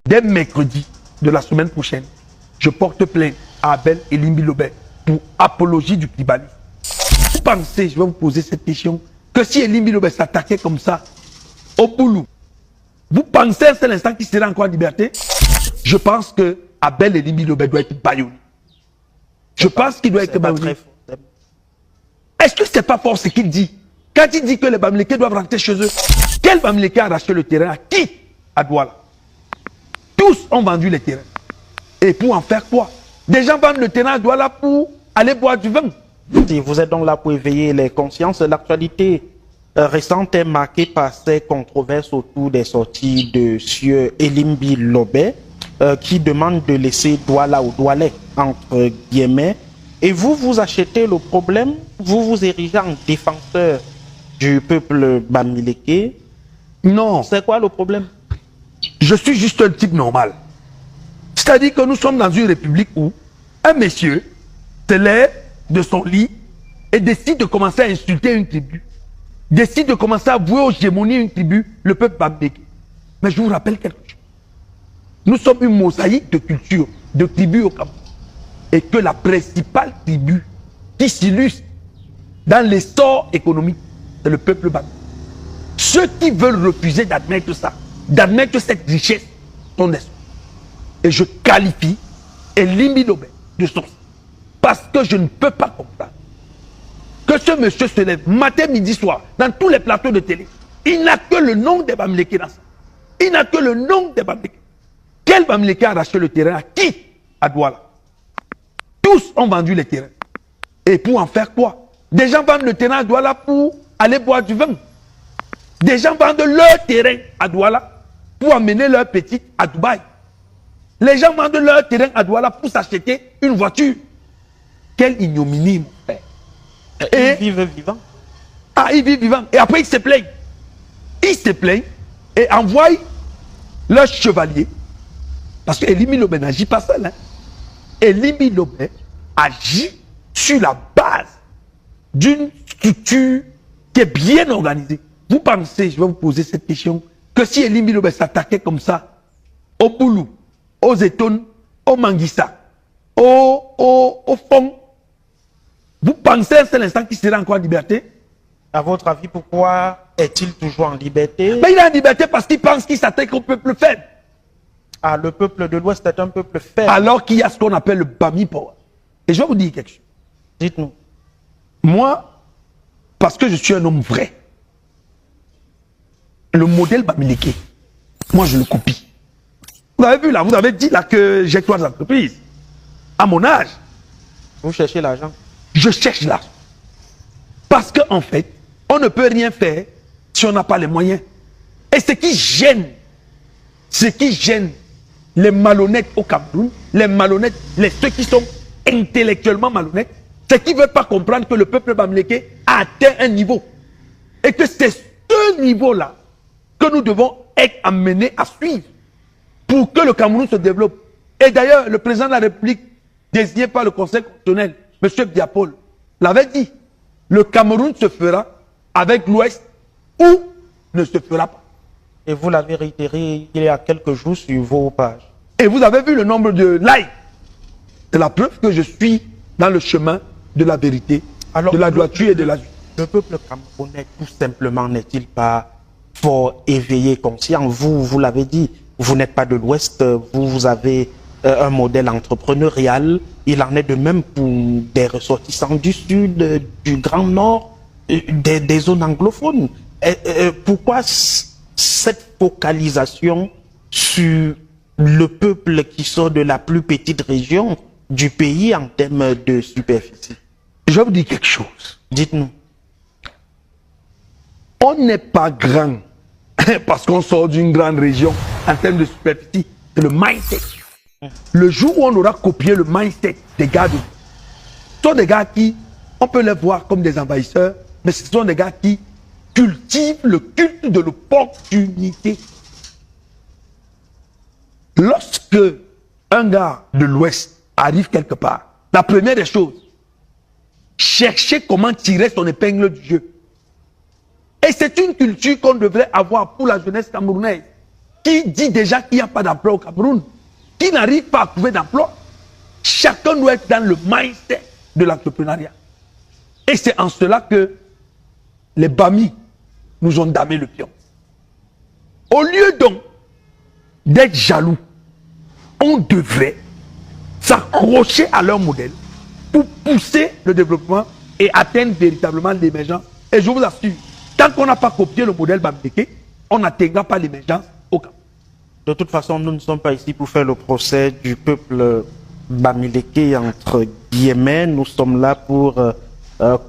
dès mercredi de la semaine prochaine, je porte plainte à Abel et Limbi Lobé pour apologie du tribalisme. Vous pensez, je vais vous poser cette question, que si Elimbi Lobé s'attaquait comme ça au boulot, vous pensez à cet instant qu'il serait encore en liberté? Je pense que Abel et Limbi Lobé doivent être baïonnés. Je pense qu'il doit être baïonné. Est-ce que c'est pas fort ce qu'il dit? Quand il dit que les Bamileke doivent rentrer chez eux, quel Bamileke a racheté le terrain? À qui? À Douala. Tous ont vendu les terrains. Et pour en faire quoi? Des gens vendent le terrain à Douala pour aller boire du vin. Vous êtes donc là pour éveiller les consciences. L'actualité récente est marquée par ces controverses autour des sorties de Sieur Elimbi Lobé qui demande de laisser Douala au Doualais, entre guillemets. Et vous, vous achetez le problème, vous vous érigez en défenseur du peuple Bamileke. Non. C'est quoi le problème? Je suis juste un type normal. C'est-à-dire que nous sommes dans une république où un monsieur se lève de son lit et décide de commencer à insulter une tribu. Décide de commencer à vouer aux gémonies une tribu, le peuple Bamileke. Mais je vous rappelle quelque chose. Nous sommes une mosaïque de culture, de tribus au Cameroun. Et que la principale tribu qui s'illustre dans l'essor économique, c'est le peuple Bamileke. Ceux qui veulent refuser d'admettre ça, d'admettre cette richesse, sont des. Et je qualifie Elimbi Lobé de sorcier. Parce que je ne peux pas comprendre que ce monsieur se lève matin, midi, soir, dans tous les plateaux de télé. Il n'a que le nom des Bamileke dans ça. Il n'a que le nom des Bamileke. Quel Bamileke a racheté le terrain? À qui? À Douala. Tous ont vendu les terrains. Et pour en faire quoi? Des gens vendent le terrain à Douala pour aller boire du vin. Des gens vendent leur terrain à Douala pour amener leur petite à Dubaï. Les gens vendent leur terrain à Douala pour s'acheter une voiture. Quelle ignominie, mon père. Et ils vivent vivants. Ah, ils vivent vivants. Et après, ils se plaignent. Ils se plaignent et envoient leur chevalier. Parce que Elimbi Lobé n'agit pas seul. Hein. Elimbi Lobé agit sur la base d'une structure qui est bien organisée. Vous pensez, je vais vous poser cette question, que si Elimbi Lobé s'attaquait comme ça au Boulou, aux Étones, au Manguissa, au Fond, vous pensez à cet instant qu'il serait encore en liberté? À votre avis, pourquoi est-il toujours en liberté? Mais il est en liberté parce qu'il pense qu'il s'attaque au peuple faible. Ah, le peuple de l'Ouest est un peuple faible. Alors qu'il y a ce qu'on appelle le Bami Power. Et je vais vous dire quelque chose. Dites-nous. Moi, parce que je suis un homme vrai, le modèle Bamileke, moi je le copie. Vous avez vu là, vous avez dit là que j'ai 3 entreprises. À mon âge, Vous cherchez l'argent. je cherche l'argent. Parce qu'en fait, on ne peut rien faire si on n'a pas les moyens. Et ce qui gêne les malhonnêtes au Cameroun, les malhonnêtes, ceux qui sont intellectuellement malhonnêtes, c'est qu'ils ne veulent pas comprendre que le peuple Bamileke a atteint un niveau. Et que c'est ce niveau-là que nous devons être amenés à suivre pour que le Cameroun se développe. Et d'ailleurs, le président de la République, désigné par le Conseil constitutionnel, M. Diapol, l'avait dit, le Cameroun se fera avec l'Ouest ou ne se fera pas. Et vous l'avez réitéré il y a quelques jours sur vos pages. Et vous avez vu le nombre de likes. C'est la preuve que je suis dans le chemin de la vérité, alors, de la droiture et de la justice. Le peuple camerounais, tout simplement, n'est-il pas fort éveillé, conscient? Vous l'avez dit, vous n'êtes pas de l'Ouest, vous avez un modèle entrepreneurial. Il en est de même pour des ressortissants du Sud, du Grand Nord, des zones anglophones. Pourquoi cette focalisation sur le peuple qui sort de la plus petite région du pays en termes de superficie? Je vais vous dire quelque chose. Dites-nous. On n'est pas grand parce qu'on sort d'une grande région en termes de superficie. C'est le mindset. Le jour où on aura copié le mindset des gars, ce sont des gars qui, on peut les voir comme des envahisseurs, mais ce sont des gars qui cultivent le culte de l'opportunité. Lorsque un gars de l'Ouest arrive quelque part, la première des choses, chercher comment tirer son épingle du jeu. Et c'est une culture qu'on devrait avoir pour la jeunesse camerounaise. qui dit déjà qu'il n'y a pas d'emploi au Cameroun, qui n'arrive pas à trouver d'emploi. Chacun doit être dans le mindset de l'entrepreneuriat. Et c'est en cela que les Bami nous ont damé le pion. Au lieu donc d'être jaloux, on devrait s'accrocher à leur modèle pour pousser le développement et atteindre véritablement l'émergence. Et je vous assure, tant qu'on n'a pas copié le modèle Bamileke, on n'atteindra pas l'émergence au Cameroun. De toute façon, nous ne sommes pas ici pour faire le procès du peuple Bamileke, entre guillemets. Nous sommes là pour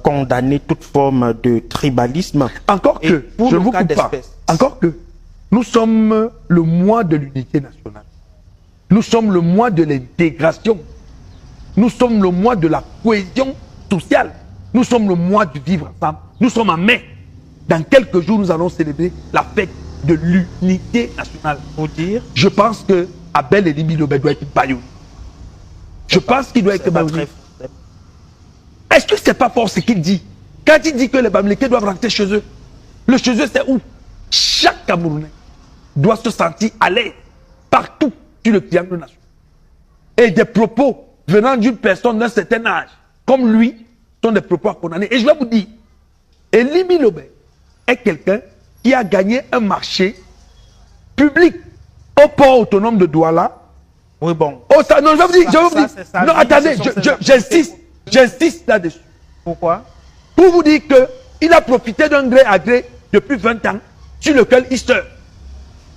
condamner toute forme de tribalisme. Encore que, je ne vous coupe pas, encore que, nous sommes le mois de l'unité nationale. Nous sommes le mois de l'intégration. Nous sommes le mois de la cohésion sociale. Nous sommes le mois du vivre ensemble. Nous sommes en mai. Dans quelques jours, nous allons célébrer la fête de l'unité nationale. Pour dire, je pense que Abel et Limbi Lobé doivent être baïonnés. Je pense qu'il doit être baïonné. Est-ce que c'est pas fort ce qu'il dit? Quand il dit que les Bamileke doivent rentrer chez eux, le chez eux c'est où? Chaque Camerounais doit se sentir à l'aise partout sur le triangle national. Et des propos venant d'une personne d'un certain âge, comme lui, sont des propos à condamner. Et je vais vous dire, Limbi Lobé est quelqu'un qui a gagné un marché public au port autonome de Douala. Oui, bon. Oh, ça, non, je vais vous dire, non, attendez, j'insiste là-dessus. Pourquoi? Pour vous dire qu'il a profité d'un gré à gré depuis 20 ans, sur lequel il se.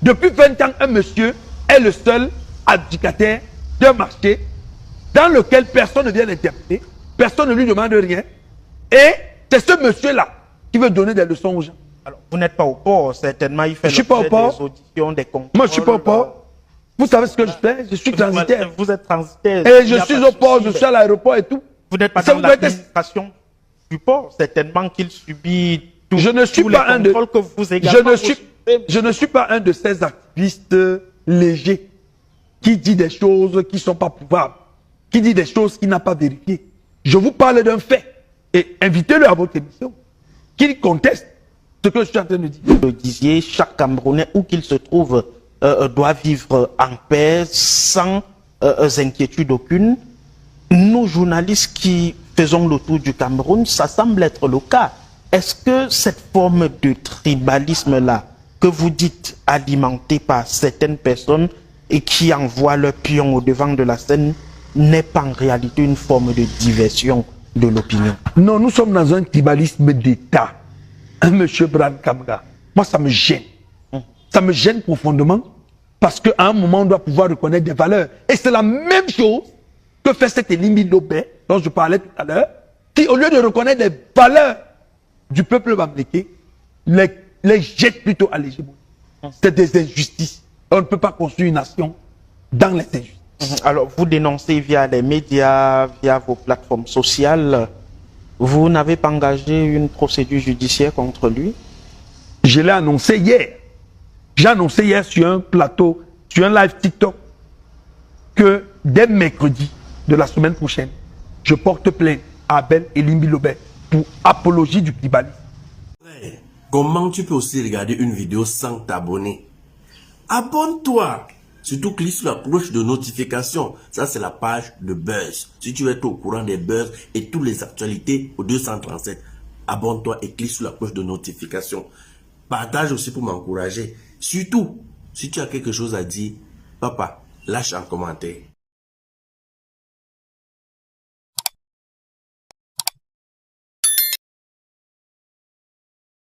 Depuis 20 ans, un monsieur est le seul adjudicataire d'un marché dans lequel personne ne vient l'interpréter, personne ne lui demande rien. Et c'est ce monsieur-là qui veut donner des leçons aux gens. Alors, vous n'êtes pas au port, certainement. Il fait je suis pas au port. Des auditions, des contrôles. Moi, je suis pas au port. Vous savez ce que je fais? Je suis transitaire. Vous êtes transitaire. Et je suis au port, je suis à l'aéroport et tout. Vous n'êtes pas dans l'administration du port. Certainement qu'il subit tous les contrôles que vous également. Je ne suis pas un de ces activistes légers qui dit des choses qui ne sont pas prouvables, qui dit des choses qu'il n'a pas vérifiées. Je vous parle d'un fait. Et invitez-le à votre émission. Qu'il conteste ce que je suis en train de dire. Vous le disiez, chaque Camerounais, où qu'il se trouve, doit vivre en paix, sans inquiétude aucune. Nous, journalistes qui faisons le tour du Cameroun, ça semble être le cas. Est-ce que cette forme de tribalisme-là, que vous dites alimentée par certaines personnes et qui envoient leur pion au devant de la scène, n'est pas en réalité une forme de diversion de l'opinion? Non, nous sommes dans un tribalisme d'État. Monsieur Brad Kamga, moi ça me gêne. Ça me gêne profondément parce qu'à un moment on doit pouvoir reconnaître des valeurs. Et c'est la même chose que fait cet Limbi Lobé dont je parlais tout à l'heure, qui au lieu de reconnaître les valeurs du peuple bamileke, les jette plutôt à l'hégémonie. C'est des injustices. On ne peut pas construire une nation dans les injustices. Alors vous dénoncez via les médias, via vos plateformes sociales. Vous n'avez pas engagé une procédure judiciaire contre lui? Je l'ai annoncé hier. J'ai annoncé hier sur un plateau, sur un live TikTok, que dès mercredi de la semaine prochaine, je porte plainte à Abel et Limbi Lobé pour apologie du tribalisme. Comment tu peux aussi regarder une vidéo sans t'abonner? Abonne-toi! Surtout clique sur la cloche de notification. Ça, c'est la page de Buzz. Si tu veux être au courant des buzz et toutes les actualités au 237, abonne-toi et clique sur la cloche de notification. Partage aussi pour m'encourager. Surtout, si tu as quelque chose à dire, papa, lâche un commentaire.